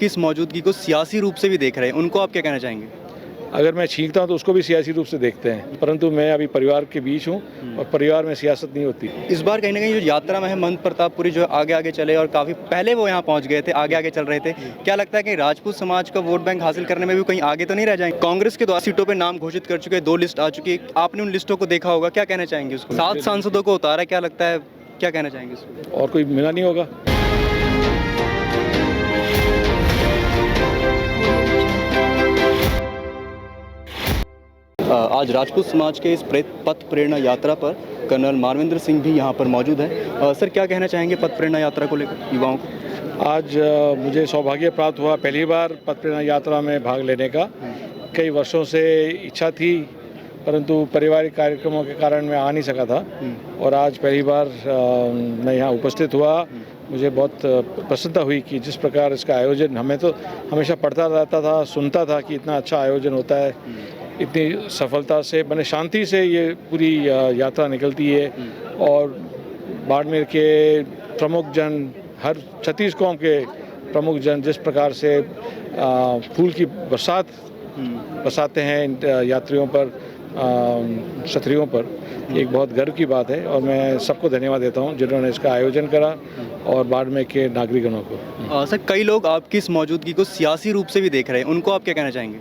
आपकी इस मौजूदगी को सियासी रूप से भी देख रहे हैं, उनको आप क्या कहना चाहेंगे? अगर मैं छींकता हूं तो उसको भी सियासी रूप से देखते हैं, परंतु मैं अभी परिवार के बीच हूं और परिवार में सियासत नहीं होती। इस बार कहीं न कहीं जो यात्रा में है महंत प्रतापपुरी जो आगे-आगे चले और काफ़ी पहले वो यहाँ पहुँच गए थे, आगे-आगे चल रहे थे। क्या लगता है कि राजपूत समाज का वोट बैंक हासिल करने में भी कहीं आगे तो नहीं रह जाएँगे? कांग्रेस के द्वारा सीटों पे नाम घोषित कर चुके हैं, 2 लिस्ट आ चुकी है। आपने उन लिस्टों को देखा होगा, क्या कहना चाहेंगे उसको? 7 सांसदों को उतारा, क्या लगता है, क्या कहना चाहेंगे इसको? और कोई मिला नहीं होगा। आज राजपूत समाज के इस पथ प्रेरणा यात्रा पर कर्नल मानवेंद्र सिंह भी यहाँ पर मौजूद है। सर, क्या कहना चाहेंगे पथ प्रेरणा यात्रा को लेकर युवाओं को? आज मुझे सौभाग्य प्राप्त हुआ पहली बार पथ प्रेरणा यात्रा में भाग लेने का। कई वर्षों से इच्छा थी, परंतु पारिवारिक कार्यक्रमों के कारण मैं आ नहीं सका था और आज पहली बार मैं यहाँ उपस्थित हुआ। मुझे बहुत प्रसन्नता हुई कि जिस प्रकार इसका आयोजन, हमें तो हमेशा पढ़ता रहता था, सुनता था कि इतना अच्छा आयोजन होता है, इतनी सफलता से, मैंने शांति से ये पूरी यात्रा निकलती है और बाड़मेर के प्रमुख जन, हर 36 कौम के प्रमुख जन जिस प्रकार से फूल की बरसाते हैं यात्रियों पर, क्षत्रियों पर, एक बहुत गर्व की बात है और मैं सबको धन्यवाद देता हूं जिन्होंने इसका आयोजन करा और बाड़मेर के नागरिकों को। सर, कई लोग आपकी इस मौजूदगी को सियासी रूप से भी देख रहे हैं, उनको आप क्या कहना चाहेंगे?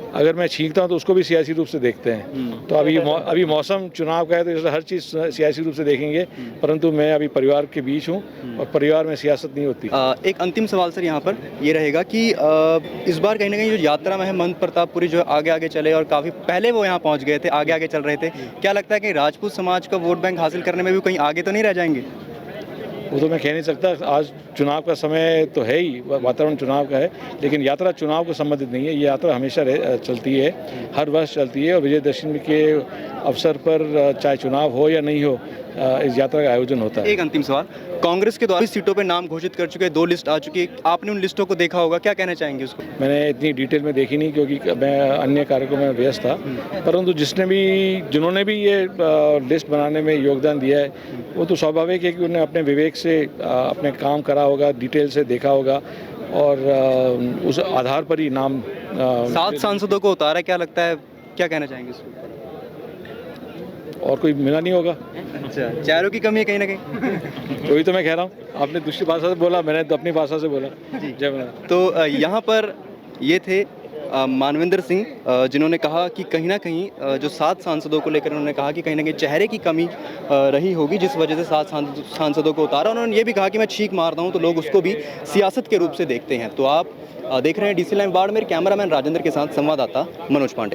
अगर मैं छींकता हूं तो उसको भी सियासी रूप से देखते हैं। तो अभी मौसम चुनाव का है तो इसलिए हर चीज़ सियासी रूप से देखेंगे, परंतु मैं अभी परिवार के बीच हूं और परिवार में सियासत नहीं होती। एक अंतिम सवाल सर यहाँ पर ये रहेगा कि इस बार कहीं ना कहीं जो यात्रा में है महंत प्रतापपुरी जो आगे-आगे चले और काफ़ी पहले वो यहाँ पहुँच गए थे, आगे-आगे चल रहे थे। क्या लगता है कि राजपूत समाज का वोट बैंक हासिल करने में भी कहीं आगे तो नहीं रह जाएंगे? वो तो मैं कह नहीं सकता। आज चुनाव का समय तो है ही, वातावरण चुनाव का है, लेकिन यात्रा चुनाव को संबंधित नहीं है। ये यात्रा हमेशा चलती है, हर वर्ष चलती है और विजयदशमी के अवसर पर चाहे चुनाव हो या नहीं हो, इस यात्रा का आयोजन होता है। एक अंतिम सवाल, कांग्रेस के द्वारा सीटों पे नाम घोषित कर चुके हैं, 2 लिस्ट आ चुकी है। आपने उन लिस्टों को देखा होगा, क्या कहना चाहेंगे उसको? मैंने इतनी डिटेल में देखी नहीं क्योंकि मैं अन्य कार्यक्रमों में व्यस्त था, परंतु जिन्होंने भी ये लिस्ट बनाने में योगदान दिया है, वो तो स्वाभाविक है कि उन्हें अपने विवेक से अपने काम करा होगा, डिटेल से देखा होगा और उस आधार पर ही नाम 7 सांसदों को उतारा, क्या लगता है, क्या कहना चाहेंगे इसको? और कोई मिला नहीं होगा। अच्छा, चेहरों की कमी है कहीं ना कहीं। वही तो मैं कह रहा हूँ, आपने दूसरी भाषा से बोला, मैंने तो अपनी भाषा से बोला। जय मना। तो यहाँ पर ये थे मानवेंद्र सिंह, जिन्होंने कहा कि कहीं ना कहीं जो 7 सांसदों को लेकर उन्होंने कहा कि कहीं ना कहीं चेहरे की कमी रही होगी, जिस वजह से 7 सांसदों को उतारा। उन्होंने ये भी कहा कि मैं छींक मारता हूँ तो लोग उसको भी सियासत के रूप से देखते हैं। तो आप देख रहे हैं DC live Barmer, cameraman Rajendra के साथ संवाददाता मनोज पांडे।